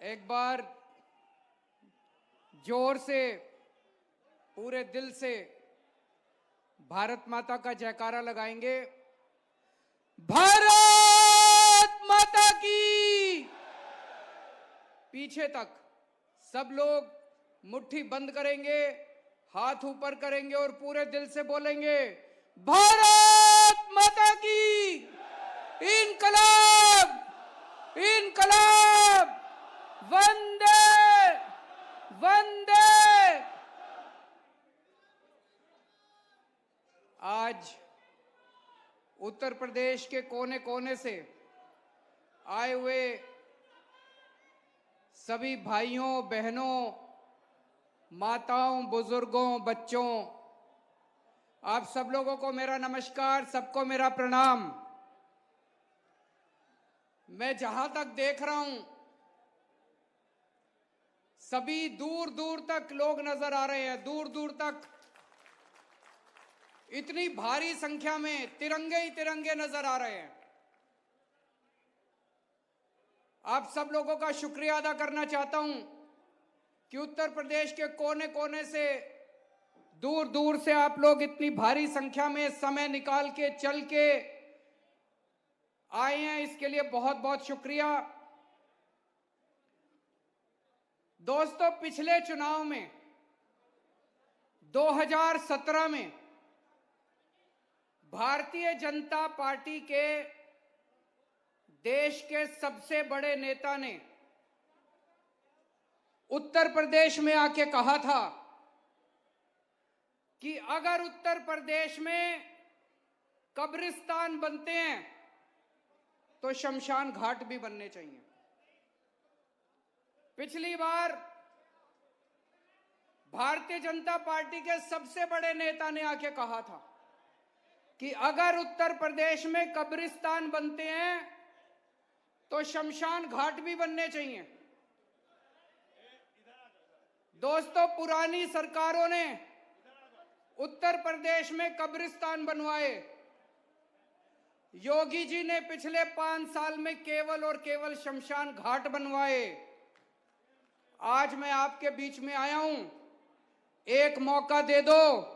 एक बार जोर से पूरे दिल से भारत माता का जयकारा लगाएंगे। भारत माता की। पीछे तक सब लोग मुट्ठी बंद करेंगे, हाथ ऊपर करेंगे और पूरे दिल से बोलेंगे भारत माता की। इनकलाब, इनकलाब, वंदे वंदे। आज उत्तर प्रदेश के कोने कोने से आए हुए सभी भाइयों बहनों, माताओं, बुजुर्गों, बच्चों, आप सब लोगों को मेरा नमस्कार, सबको मेरा प्रणाम। मैं जहां तक देख रहा हूं सभी दूर दूर तक लोग नजर आ रहे हैं, दूर दूर तक इतनी भारी संख्या में तिरंगे ही तिरंगे नजर आ रहे हैं। आप सब लोगों का शुक्रिया अदा करना चाहता हूं कि उत्तर प्रदेश के कोने कोने से, दूर दूर से आप लोग इतनी भारी संख्या में समय निकाल के चल के आए हैं, इसके लिए बहुत बहुत शुक्रिया। दोस्तों, पिछले चुनाव में 2017 में भारतीय जनता पार्टी के देश के सबसे बड़े नेता ने उत्तर प्रदेश में आके कहा था कि अगर उत्तर प्रदेश में कब्रिस्तान बनते हैं तो शमशान घाट भी बनने चाहिए। पिछली बार भारतीय जनता पार्टी के सबसे बड़े नेता ने आके कहा था कि अगर उत्तर प्रदेश में कब्रिस्तान बनते हैं तो शमशान घाट भी बनने चाहिए। दोस्तों, पुरानी सरकारों ने उत्तर प्रदेश में कब्रिस्तान बनवाए। योगी जी ने पिछले 5 साल में केवल और केवल शमशान घाट बनवाए। आज मैं आपके बीच में आया हूं, एक मौका दे दो,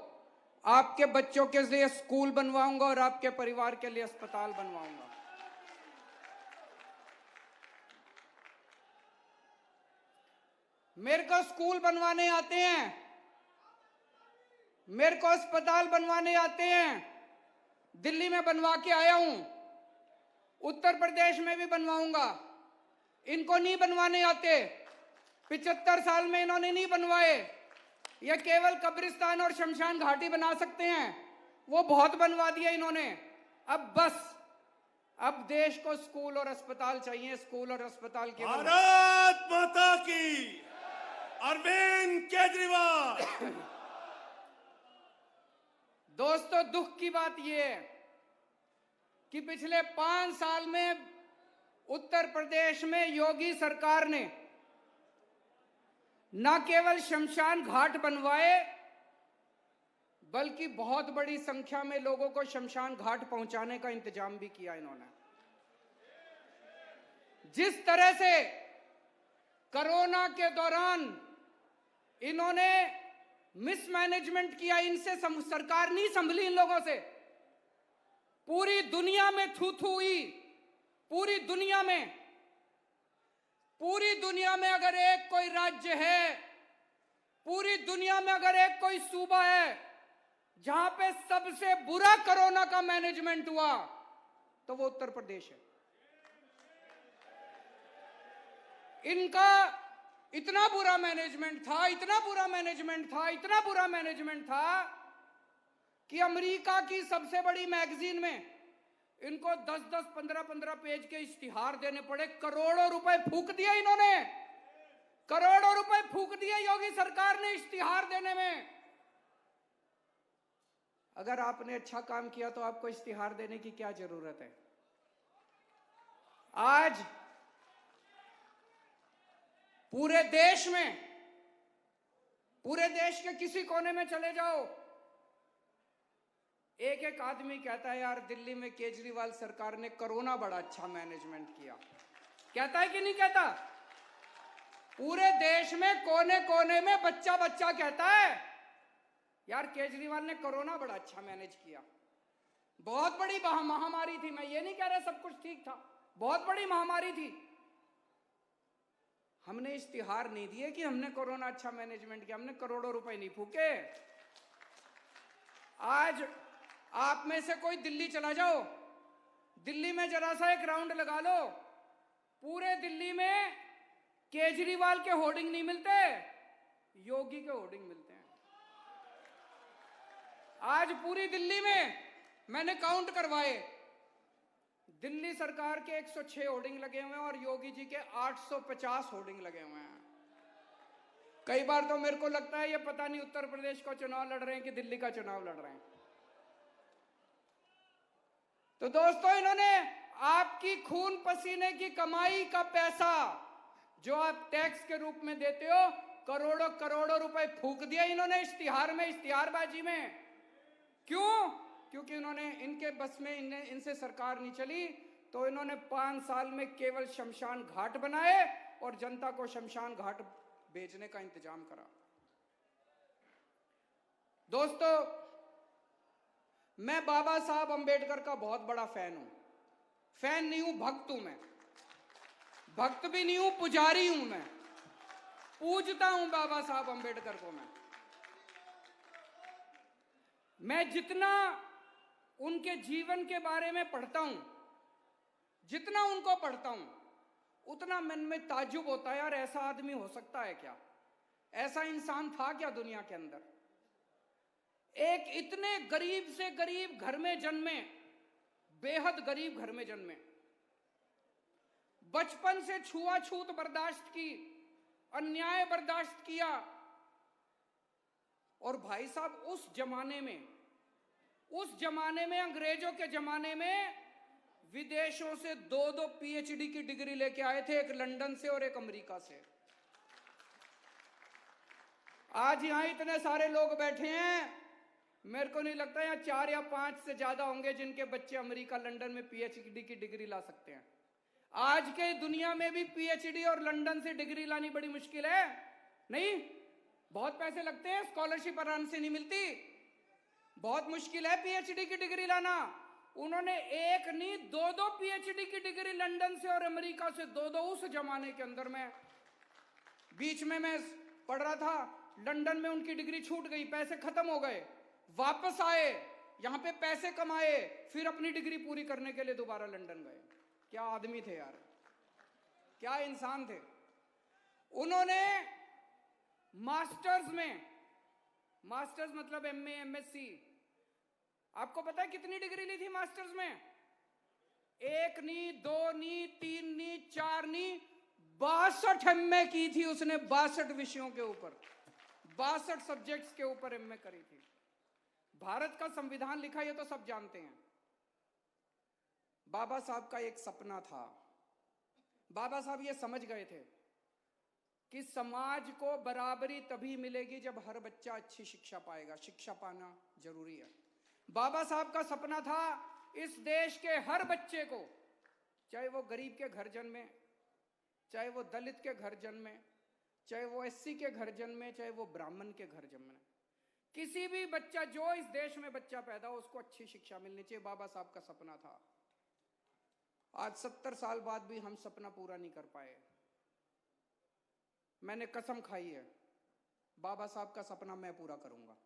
आपके बच्चों के लिए स्कूल बनवाऊंगा और आपके परिवार के लिए अस्पताल बनवाऊंगा। मेरे को स्कूल बनवाने आते हैं, मेरे को अस्पताल बनवाने आते हैं। दिल्ली में बनवा के आया हूं, उत्तर प्रदेश में भी बनवाऊंगा। इनको नहीं बनवाने आते, 75 साल में इन्होंने नहीं बनवाए। ये केवल कब्रिस्तान और शमशान घाटी बना सकते हैं, वो बहुत बनवा दिया इन्होंने। अब बस, अब देश को स्कूल और अस्पताल चाहिए, स्कूल और अस्पताल के। भारत माता की। अरविंद केजरीवाल। दोस्तों, दुख की बात यह है कि पिछले 5 साल में उत्तर प्रदेश में योगी सरकार ने न केवल शमशान घाट बनवाए, बल्कि बहुत बड़ी संख्या में लोगों को शमशान घाट पहुंचाने का इंतजाम भी किया इन्होंने। जिस तरह से कोरोना के दौरान इन्होंने मिसमैनेजमेंट किया, इनसे सरकार नहीं संभली इन लोगों से। पूरी दुनिया में थू थू हुई, पूरी दुनिया में अगर एक कोई राज्य है, पूरी दुनिया में अगर एक कोई सूबा है जहां पे सबसे बुरा कोरोना का मैनेजमेंट हुआ, तो वो उत्तर प्रदेश है। इनका इतना बुरा मैनेजमेंट था, इतना बुरा मैनेजमेंट था, इतना बुरा मैनेजमेंट था कि अमेरिका की सबसे बड़ी मैगजीन में इनको 10-10, 15-15 पेज के इश्तिहार देने पड़े। करोड़ों रुपए फूंक दिए इन्होंने, करोड़ों रुपए फूंक दिए योगी सरकार ने इश्तिहार देने में। अगर आपने अच्छा काम किया तो आपको इश्तिहार देने की क्या जरूरत है? आज पूरे देश में, पूरे देश के किसी कोने में चले जाओ, एक एक आदमी कहता है यार दिल्ली में केजरीवाल सरकार ने कोरोना बड़ा अच्छा मैनेजमेंट किया। कहता है कि नहीं कहता? पूरे देश में कोने कोने में बच्चा बच्चा कहता है यार केजरीवाल ने कोरोना बड़ा अच्छा मैनेज किया, बहुत बड़ी महामारी थी। मैं ये नहीं कह रहा सब कुछ ठीक था, बहुत बड़ी महामारी थी। हमने इश्तिहार नहीं दिए कि हमने कोरोना अच्छा मैनेजमेंट किया, हमने करोड़ों रुपए नहीं फूके। आज आप में से कोई दिल्ली चला जाओ, दिल्ली में जरा सा एक राउंड लगा लो, पूरे दिल्ली में केजरीवाल के होर्डिंग नहीं मिलते, योगी के होर्डिंग मिलते हैं। आज पूरी दिल्ली में मैंने काउंट करवाए, दिल्ली सरकार के 106 होर्डिंग लगे हुए हैं और योगी जी के 850 होर्डिंग लगे हुए हैं। कई बार तो मेरे को लगता है ये पता नहीं उत्तर प्रदेश का चुनाव लड़ रहे हैं कि दिल्ली का चुनाव लड़ रहे हैं। तो दोस्तों, इन्होंने आपकी खून पसीने की कमाई का पैसा जो आप टैक्स के रूप में देते हो, करोड़ों करोड़ों रुपए फूंक दिया इन्होंने इश्तिहार में, इश्तिहारबाजी में। क्यों? क्योंकि इन्होंने, इनके बस में इनसे सरकार नहीं चली, तो इन्होंने 5 साल में केवल शमशान घाट बनाए और जनता को शमशान घाट बेचने का इंतजाम करा। दोस्तों, मैं बाबा साहब अंबेडकर का बहुत बड़ा फैन हूं। फैन नहीं हूं, भक्त हूं मैं। भक्त भी नहीं हूं, पुजारी हूं मैं। पूजता हूं बाबा साहब अंबेडकर को। मैं जितना उनके जीवन के बारे में पढ़ता हूं, जितना उनको पढ़ता हूं, उतना मन में ताज्जुब होता है, यार ऐसा आदमी हो सकता है क्या? ऐसा इंसान था क्या दुनिया के अंदर? एक इतने गरीब से गरीब घर में जन्मे, बेहद गरीब घर में जन्मे, बचपन से छुआछूत बर्दाश्त की, अन्याय बर्दाश्त किया। और भाई साहब, उस जमाने में अंग्रेजों के जमाने में विदेशों से 2-2 पीएचडी की डिग्री लेके आए थे, एक लंदन से और एक अमेरिका से। आज यहां इतने सारे लोग बैठे हैं, मेरे को नहीं लगता यहाँ 4 या 5 से ज्यादा होंगे जिनके बच्चे अमेरिका लंदन में पीएचडी की डिग्री ला सकते हैं। आज के दुनिया में भी पीएचडी और लंदन से डिग्री लानी बड़ी मुश्किल है। नहीं, बहुत पैसे लगते हैं, स्कॉलरशिप आराम से नहीं मिलती, बहुत मुश्किल है पीएचडी की डिग्री लाना। उन्होंने एक नहीं 2-2 पीएचडी की डिग्री लंदन से और अमेरिका से 2-2। उस जमाने के अंदर में बीच में मैं पढ़ रहा था, लंदन में उनकी डिग्री छूट गई, पैसे खत्म हो गए, वापस आए, यहां पे पैसे कमाए, फिर अपनी डिग्री पूरी करने के लिए दोबारा लंदन गए। क्या आदमी थे यार, क्या इंसान थे। उन्होंने मास्टर्स मतलब एमए, एमएससी, आपको पता है कितनी डिग्री ली थी मास्टर्स में? 1 नहीं, 2 नहीं, 3 नहीं, 4 नहीं, 62 एमए की थी उसने। 62 विषयों के ऊपर, 62 सब्जेक्ट्स के ऊपर एमए करी थी। भारत का संविधान लिखा, ये तो सब जानते हैं। बाबा साहब का एक सपना था। बाबा साहब ये समझ गए थे कि समाज को बराबरी तभी मिलेगी जब हर बच्चा अच्छी शिक्षा पाएगा। शिक्षा पाना जरूरी है। बाबा साहब का सपना था इस देश के हर बच्चे को, चाहे वो गरीब के घर जन्मे, चाहे वो दलित के घर जन्मे, चाहे वो एससी के घर जन्मे, चाहे वो ब्राह्मण के घर जन्मे, किसी भी बच्चा, जो इस देश में बच्चा पैदा हो, उसको अच्छी शिक्षा मिलनी चाहिए। बाबा साहब का सपना था। आज 70 साल बाद भी हम सपना पूरा नहीं कर पाए। मैंने कसम खाई है, बाबा साहब का सपना मैं पूरा करूंगा।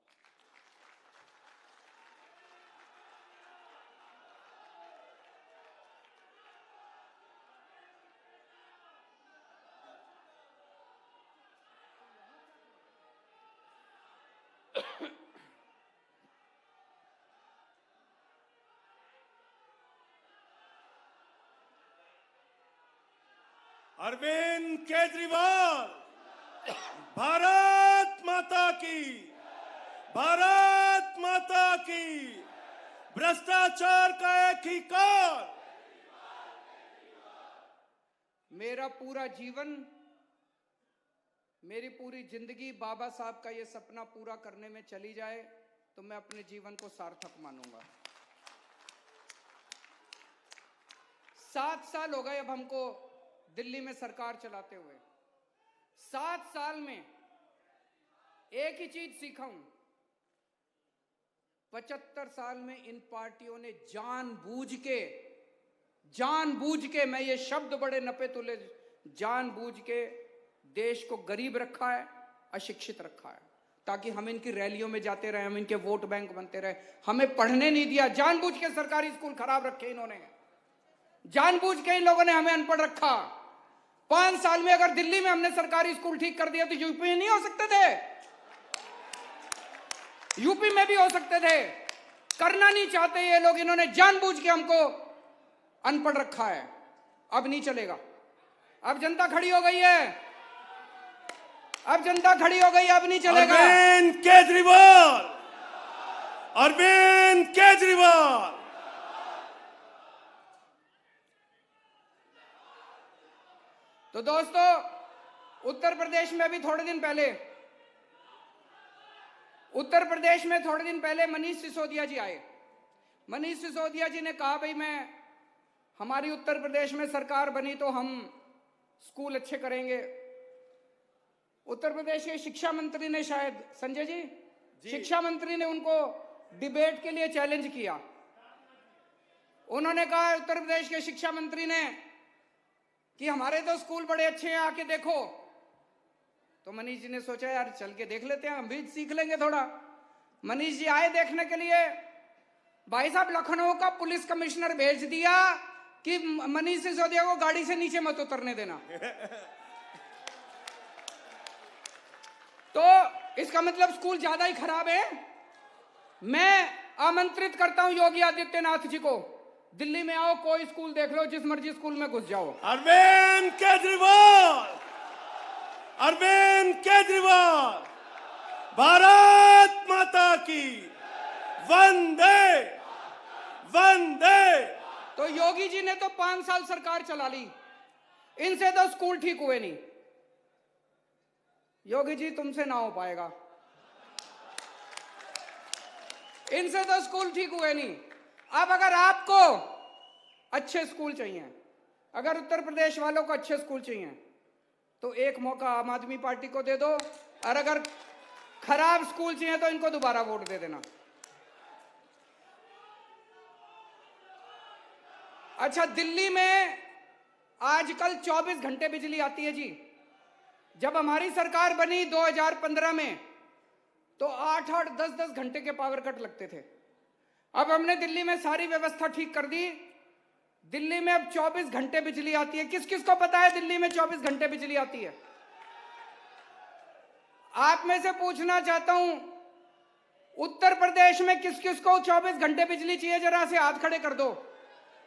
अरविंद केजरीवाल, भारत माता की, भारत माता की। भ्रष्टाचार का एक ही काल। मेरा पूरा जीवन, मेरी पूरी जिंदगी बाबा साहब का ये सपना पूरा करने में चली जाए तो मैं अपने जीवन को सार्थक मानूंगा। 7 साल हो गए अब हमको दिल्ली में सरकार चलाते हुए। 7 साल में एक ही चीज सीखा हूं। 75 साल में इन पार्टियों ने जानबूझ के, मैं ये शब्द बड़े नपे तुले, जानबूझ के देश को गरीब रखा है, अशिक्षित रखा है, ताकि हम इनकी रैलियों में जाते रहे, हम इनके वोट बैंक बनते रहे। हमें पढ़ने नहीं दिया, जानबूझ के सरकारी स्कूल खराब रखे इन्होंने, जानबूझ के इन लोगों ने हमें अनपढ़ रखा। 5 साल में अगर दिल्ली में हमने सरकारी स्कूल ठीक कर दिया तो यूपी में नहीं हो सकते थे? यूपी में भी हो सकते थे। करना नहीं चाहते ये लोग, इन्होंने जानबूझ के हमको अनपढ़ रखा है। अब नहीं चलेगा। अब जनता खड़ी हो गई है, अब जनता खड़ी हो गई, अब नहीं चलेगा। अरविंद केजरीवाल, अरविंद केजरीवाल। तो दोस्तों, उत्तर प्रदेश में भी थोड़े दिन पहले मनीष सिसोदिया जी आए। मनीष सिसोदिया जी ने कहा, भाई हमारी उत्तर प्रदेश में सरकार बनी तो हम स्कूल अच्छे करेंगे। उत्तर प्रदेश के शिक्षा मंत्री ने, शायद संजय जी, शिक्षा मंत्री ने उनको डिबेट के लिए चैलेंज किया। उन्होंने कहा, उत्तर प्रदेश के शिक्षा मंत्री ने, कि हमारे तो स्कूल बड़े अच्छे हैं, आके देखो। तो मनीष जी ने सोचा, यार चल के देख लेते हैं, हम भी सीख लेंगे थोड़ा। मनीष जी आए देखने के लिए। भाई साहब, लखनऊ का पुलिस कमिश्नर भेज दिया कि मनीष सिसोदिया को गाड़ी से नीचे मत उतरने देना। तो इसका मतलब स्कूल ज्यादा ही खराब है। मैं आमंत्रित करता हूं योगी आदित्यनाथ जी को, दिल्ली में आओ, कोई स्कूल देख लो, जिस मर्जी स्कूल में घुस जाओ। अरविंद केजरीवाल, अरविंद केजरीवाल, भारत माता की वंदे वंदे। तो योगी जी ने तो 5 साल सरकार चला ली, इनसे तो स्कूल ठीक हुए नहीं। योगी जी, तुमसे ना हो पाएगा, इनसे तो स्कूल ठीक हुए नहीं। अब अगर आपको अच्छे स्कूल चाहिए, अगर उत्तर प्रदेश वालों को अच्छे स्कूल चाहिए, तो एक मौका आम आदमी पार्टी को दे दो, और अगर खराब स्कूल चाहिए तो इनको दोबारा वोट दे देना। अच्छा, दिल्ली में आजकल 24 घंटे बिजली आती है जी। जब हमारी सरकार बनी 2015 में, तो 8-8, 10-10 घंटे के पावर कट लगते थे। अब हमने दिल्ली में सारी व्यवस्था ठीक कर दी, दिल्ली में अब 24 घंटे बिजली आती है। किस किस को पता है दिल्ली में 24 घंटे बिजली आती है? आप में से पूछना चाहता हूं, उत्तर प्रदेश में किस किस को 24 घंटे बिजली चाहिए? जरा से हाथ खड़े कर दो,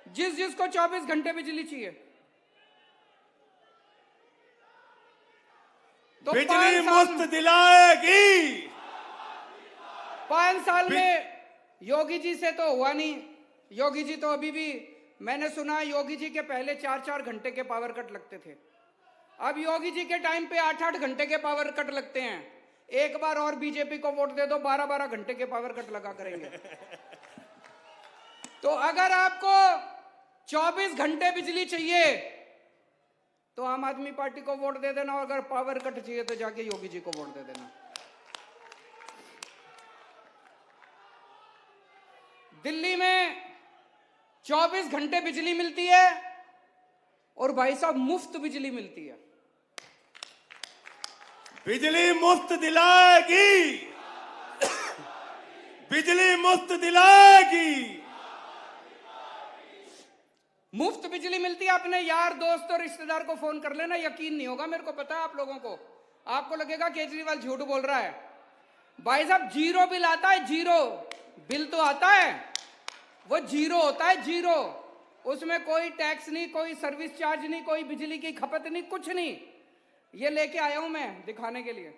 जिस जिसको 24 घंटे बिजली चाहिए। तो बिजली मुफ्त दिलाएगी। 5 साल में योगी जी से तो हुआ नहीं। योगी जी तो अभी भी, मैंने सुना योगी जी के पहले 4-4 घंटे के पावर कट लगते थे। अब योगी जी के टाइम पे 8-8 घंटे के पावर कट लगते हैं। एक बार और बीजेपी को वोट दे दो, 12-12 घंटे के पावर कट लगा करेंगे। तो अगर आपको 24 घंटे बिजली चाहिए तो आम आदमी पार्टी को वोट दे देना, और अगर पावर कट चाहिए तो जाके योगी जी को वोट दे देना। दिल्ली में 24 घंटे बिजली मिलती है, और भाई साहब मुफ्त बिजली मिलती है। बिजली मुफ्त दिलाएगी, बिजली मुफ्त दिलाएगी। मुफ्त बिजली मिलती है। अपने यार दोस्त और रिश्तेदार को फोन कर लेना, यकीन नहीं होगा, मेरे को पता है आप लोगों को। आपको लगेगा केजरीवाल झूठ बोल रहा है। भाई साहब, जीरो बिल आता है, जीरो बिल तो आता है, वो जीरो होता है, जीरो। उसमें कोई टैक्स नहीं, कोई सर्विस चार्ज नहीं, कोई बिजली की खपत नहीं, कुछ नहीं। ये लेके आया हूं मैं दिखाने के लिए।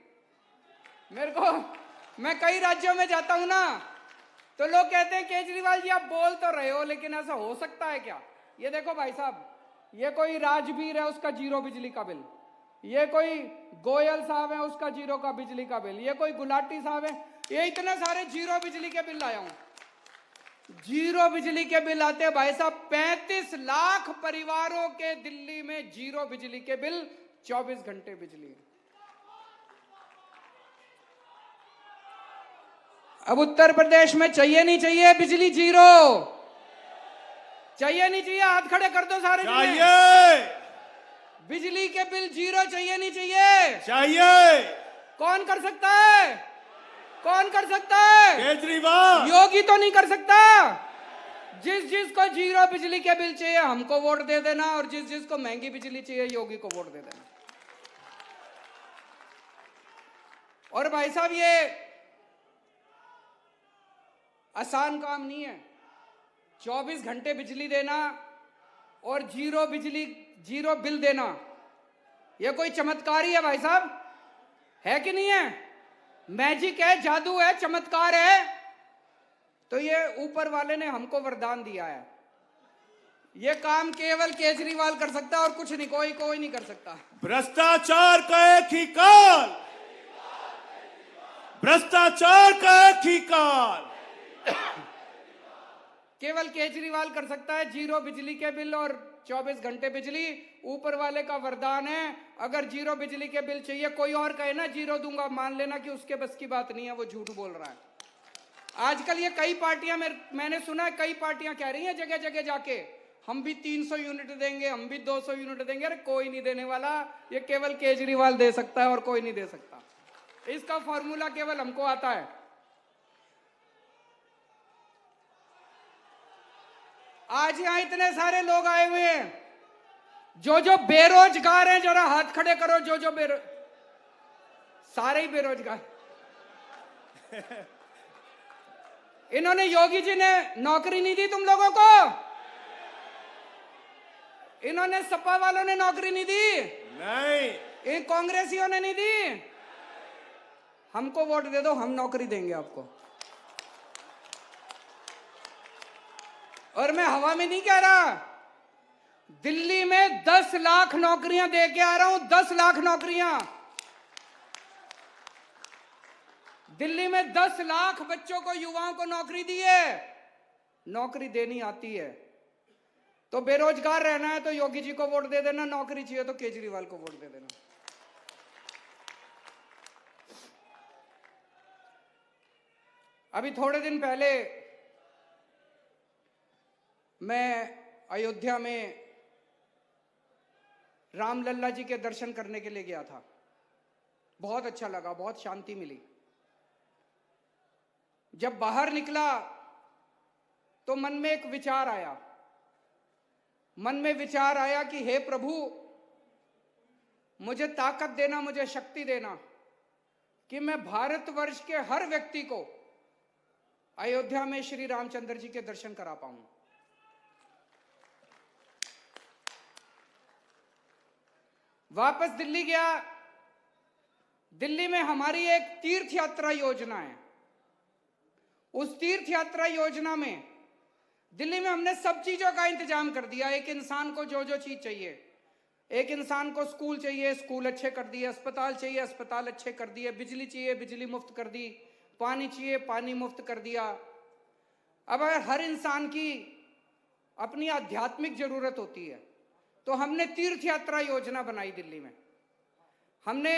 मेरे को, मैं कई राज्यों में जाता हूं ना, तो लोग कहते हैं केजरीवाल जी आप बोल तो रहे हो, लेकिन ऐसा हो सकता है क्या? ये देखो भाई साहब, ये कोई राजवीर है, उसका जीरो बिजली का बिल। ये कोई गोयल साहब है, उसका जीरो का बिजली का बिल। ये कोई गुलाटी साहब है, ये इतने सारे जीरो बिजली के बिल लाया हूं। जीरो बिजली के बिल आते हैं भाई साहब। 35 लाख परिवारों के दिल्ली में जीरो बिजली के बिल, 24 घंटे बिजली। अब उत्तर प्रदेश में चाहिए नहीं चाहिए बिजली जीरो? चाहिए नहीं चाहिए? हाथ खड़े कर दो सारे। चाहिए। बिजली के बिल जीरो चाहिए नहीं चाहिए? चाहिए। कौन कर सकता है? कौन कर सकता है? केजरीवाल। योगी तो नहीं कर सकता। जिस को जीरो बिजली के बिल चाहिए हमको वोट दे देना, और जिस को महंगी बिजली चाहिए योगी को वोट दे देना। और भाई साहब ये आसान काम नहीं है। 24 घंटे बिजली देना और जीरो बिल देना, ये कोई चमत्कार ही है भाई साहब? है कि नहीं है? मैजिक है, जादू है, चमत्कार है। तो ये ऊपर वाले ने हमको वरदान दिया है। ये काम केवल केजरीवाल कर सकता है और कुछ नहीं, कोई नहीं कर सकता। भ्रष्टाचार का एक ही काल, भ्रष्टाचार का एक ही काल। केवल केजरीवाल कर सकता है जीरो बिजली के बिल और 24 घंटे बिजली। ऊपर वाले का वरदान है। अगर जीरो बिजली के बिल चाहिए, कोई और कहे ना जीरो दूंगा, मान लेना कि उसके बस की बात नहीं है, वो झूठ बोल रहा है। आजकल ये कई पार्टियां, मैंने सुना है कई पार्टियां कह रही हैं जगह जगह जाके, हम भी 300 यूनिट देंगे, हम भी 200 यूनिट देंगे। अरे कोई नहीं देने वाला, ये केवल केजरीवाल दे सकता है और कोई नहीं दे सकता। इसका फॉर्मूला केवल हमको आता है। आज यहां इतने सारे लोग आए हुए हैं, जो बेरोजगार हैं, जरा हाथ खड़े करो। जो सारे ही बेरोजगार। इन्होंने, योगी जी ने नौकरी नहीं दी तुम लोगों को? इन्होंने, सपा वालों ने नौकरी नहीं दी? नहीं। इन कांग्रेसियों ने नहीं दी? हमको वोट दे दो, हम नौकरी देंगे आपको। और मैं हवा में नहीं कह रहा, दिल्ली में 10 लाख नौकरियां दे के आ रहा हूं। 10 लाख नौकरियां दिल्ली में, 10 लाख बच्चों को, युवाओं को नौकरी दी है। नौकरी देनी आती है तो बेरोजगार रहना है तो योगी जी को वोट दे देना, नौकरी चाहिए तो केजरीवाल को वोट दे देना। अभी थोड़े दिन पहले मैं अयोध्या में रामलल्ला जी के दर्शन करने के लिए गया था। बहुत अच्छा लगा, बहुत शांति मिली। जब बाहर निकला तो मन में एक विचार आया। मन में विचार आया कि हे प्रभु, मुझे ताकत देना, मुझे शक्ति देना कि मैं भारतवर्ष के हर व्यक्ति को अयोध्या में श्री रामचंद्र जी के दर्शन करा पाऊं। वापस दिल्ली गया। दिल्ली में हमारी एक तीर्थ यात्रा योजना है। उस तीर्थ यात्रा योजना में दिल्ली में हमने सब चीजों का इंतजाम कर दिया। एक इंसान को जो चीज चाहिए, एक इंसान को स्कूल चाहिए, स्कूल अच्छे कर दिए, अस्पताल चाहिए, अस्पताल अच्छे कर दिए, बिजली चाहिए, बिजली मुफ्त कर दी, पानी चाहिए, पानी मुफ्त कर दिया। अब हर इंसान की अपनी आध्यात्मिक जरूरत होती है, तो हमने तीर्थ यात्रा योजना बनाई दिल्ली में। हमने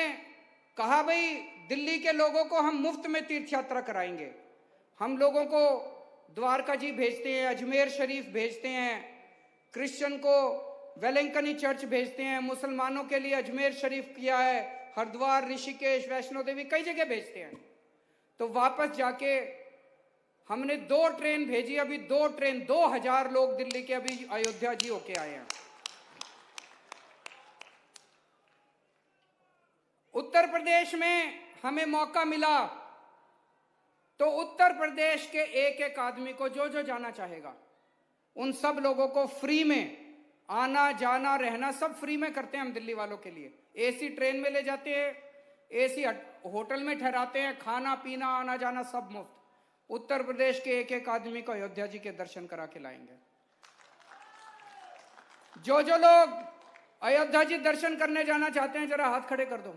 कहा भाई दिल्ली के लोगों को हम मुफ्त में तीर्थ यात्रा कराएंगे। हम लोगों को द्वारका जी भेजते हैं, अजमेर शरीफ भेजते हैं, क्रिश्चियन को वेलंकनी चर्च भेजते हैं, मुसलमानों के लिए अजमेर शरीफ किया है, हरिद्वार, ऋषिकेश, वैष्णो देवी, कई जगह भेजते हैं। तो वापस जाके हमने 2 ट्रेन भेजी। अभी 2 ट्रेन, 2000 लोग दिल्ली के अभी अयोध्या जी होके आए हैं। उत्तर प्रदेश में हमें मौका मिला तो उत्तर प्रदेश के एक आदमी को जो जाना चाहेगा, उन सब लोगों को फ्री में आना जाना रहना सब फ्री में करते हैं हम दिल्ली वालों के लिए। एसी ट्रेन में ले जाते हैं, एसी होटल में ठहराते हैं, खाना पीना आना जाना सब मुफ्त। उत्तर प्रदेश के एक आदमी को अयोध्या जी के दर्शन करा के लाएंगे। जो लोग अयोध्या जी दर्शन करने जाना चाहते हैं जरा हाथ खड़े कर दो।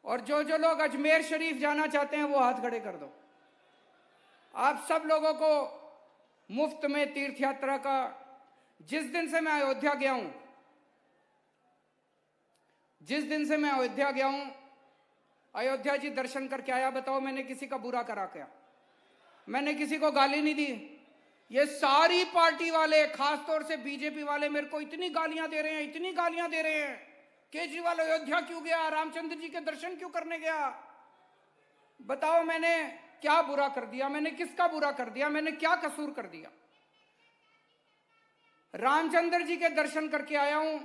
और जो लोग अजमेर शरीफ जाना चाहते हैं वो हाथ खड़े कर दो। आप सब लोगों को मुफ्त में तीर्थ यात्रा का, जिस दिन से मैं अयोध्या गया हूं, अयोध्या जी दर्शन करके आया, बताओ मैंने किसी का बुरा करा क्या? मैंने किसी को गाली नहीं दी। ये सारी पार्टी वाले, खासतौर से बीजेपी वाले मेरे को इतनी गालियां दे रहे हैं, इतनी गालियां दे रहे हैं। केजरीवाल अयोध्या क्यों गया? रामचंद्र जी के दर्शन क्यों करने गया? बताओ मैंने क्या बुरा कर दिया? मैंने किसका बुरा कर दिया? मैंने क्या कसूर कर दिया? रामचंद्र जी के दर्शन करके आया हूं।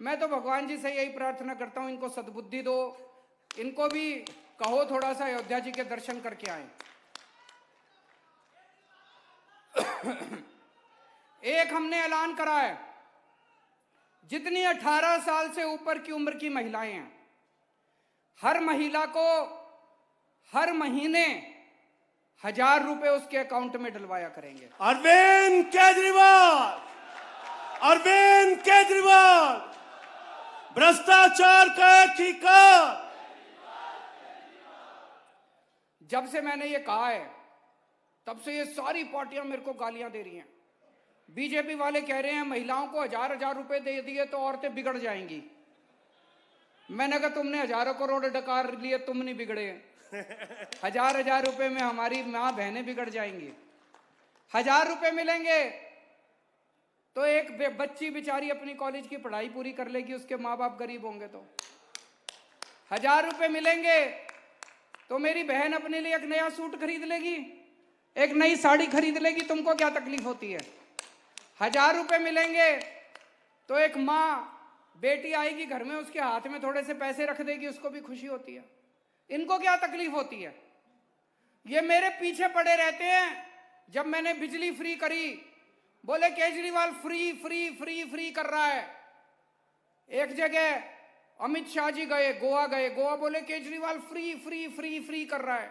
मैं तो भगवान जी से यही प्रार्थना करता हूं, इनको सद्बुद्धि दो, इनको भी कहो थोड़ा सा अयोध्या जी के दर्शन करके आए। एक हमने ऐलान करा है, जितनी 18 साल से ऊपर की उम्र की महिलाएं हैं, हर महिला को हर महीने 1000 रुपए उसके अकाउंट में डलवाया करेंगे। अरविंद केजरीवाल, अरविंद केजरीवाल, भ्रष्टाचार का एक ही काम। जब से मैंने ये कहा है तब से ये सारी पार्टियां मेरे को गालियां दे रही हैं। बीजेपी वाले कह रहे हैं महिलाओं को 1000 रुपए दे दिए तो औरतें बिगड़ जाएंगी। मैंने कहा तुमने हजारों करोड़ डकार लिए, तुम नहीं बिगड़े। 1000 रुपए में हमारी माँ बहनें बिगड़ जाएंगी। 1000 रुपए मिलेंगे तो एक बच्ची बेचारी अपनी कॉलेज की पढ़ाई पूरी कर लेगी, उसके माँ बाप गरीब होंगे तो। 1000 रुपए मिलेंगे तो मेरी बहन अपने लिए एक नया सूट खरीद लेगी, एक नई साड़ी खरीद लेगी, तुमको क्या तकलीफ होती है? 1000 रुपए मिलेंगे तो एक माँ बेटी आएगी घर में, उसके हाथ में थोड़े से पैसे रख देगी, उसको भी खुशी होती है। इनको क्या तकलीफ होती है? ये मेरे पीछे पड़े रहते हैं। जब मैंने बिजली फ्री करी, बोले Kejriwal free free free free कर रहा है। एक जगह अमित शाह जी गए, गोवा बोले Kejriwal free free free free कर रहा है।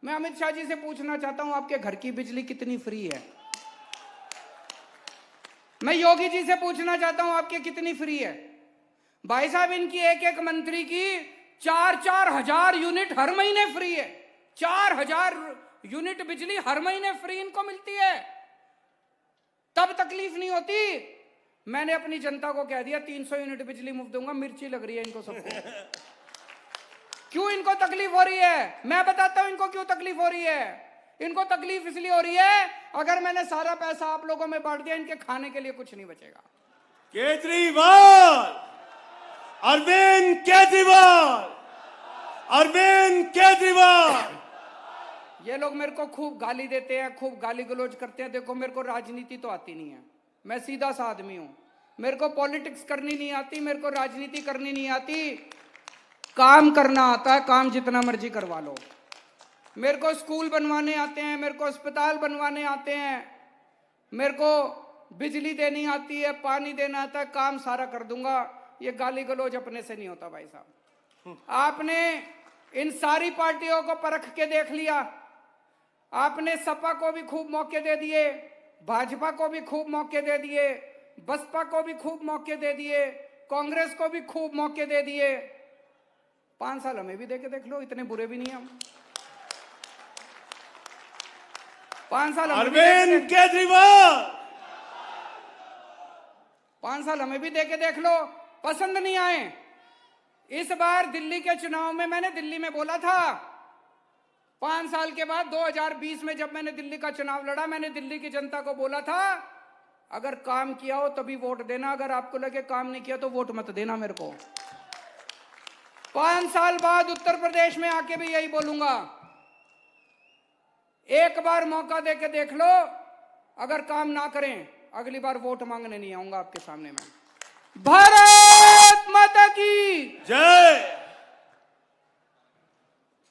मैं अमित शाह जी से पूछना चाहता हूं, आपके घर की बिजली कितनी फ्री है? मैं योगी जी से पूछना चाहता हूं, आपके कितनी फ्री है? भाई साहब, इनकी एक एक मंत्री की 4-4 हजार यूनिट हर महीने फ्री है। 4000 यूनिट बिजली हर महीने फ्री इनको मिलती है, तब तकलीफ नहीं होती। मैंने अपनी जनता को कह दिया 300 यूनिट बिजली मुफ्त दूंगा। मिर्ची लग रही है इनको सबको। क्यों इनको तकलीफ हो रही है? मैं बताता हूं इनको क्यों तकलीफ हो रही है। इनको तकलीफ इसलिए हो रही है, अगर मैंने सारा पैसा आप लोगों में बांट दिया, इनके खाने के लिए कुछ नहीं बचेगा। केजरीवाल, अरविंद केजरीवाल, अरविंद केजरीवाल। ये लोग मेरे को खूब गाली देते हैं, खूब गाली गलौज करते हैं। देखो, मेरे को राजनीति तो आती नहीं है, मैं सीधा सा आदमी हूं। मेरे को पॉलिटिक्स करनी नहीं आती, मेरे को राजनीति करनी नहीं आती, काम करना आता है। काम जितना मर्जी करवा लो। मेरे को स्कूल बनवाने आते हैं, मेरे को अस्पताल बनवाने आते हैं, मेरे को बिजली देनी आती है, पानी देना आता है, काम सारा कर दूंगा। ये गाली गलौज अपने से नहीं होता भाई साहब। आपने इन सारी पार्टियों को परख के देख लिया। आपने सपा को भी खूब मौके दे दिए, भाजपा को भी खूब मौके दे दिए, बसपा को भी खूब मौके दे दिए, कांग्रेस को भी खूब मौके दे दिए। 5 साल हमें भी दे के देख लो, इतने बुरे भी नहीं हम। 5 साल अरविंद केजरीवाल, 5 साल हमें भी दे के देख लो, पसंद नहीं आए। इस बार दिल्ली के चुनाव में मैंने दिल्ली में बोला था, 5 साल के बाद 2020 में जब मैंने दिल्ली का चुनाव लड़ा, मैंने दिल्ली की जनता को बोला था, अगर काम किया हो तभी वोट देना, अगर आपको लगे काम नहीं किया तो वोट मत देना मेरे को। 5 साल बाद उत्तर प्रदेश में आके भी यही बोलूंगा। एक बार मौका दे के देख लो, अगर काम ना करें अगली बार वोट मांगने नहीं आऊंगा आपके सामने में। भारत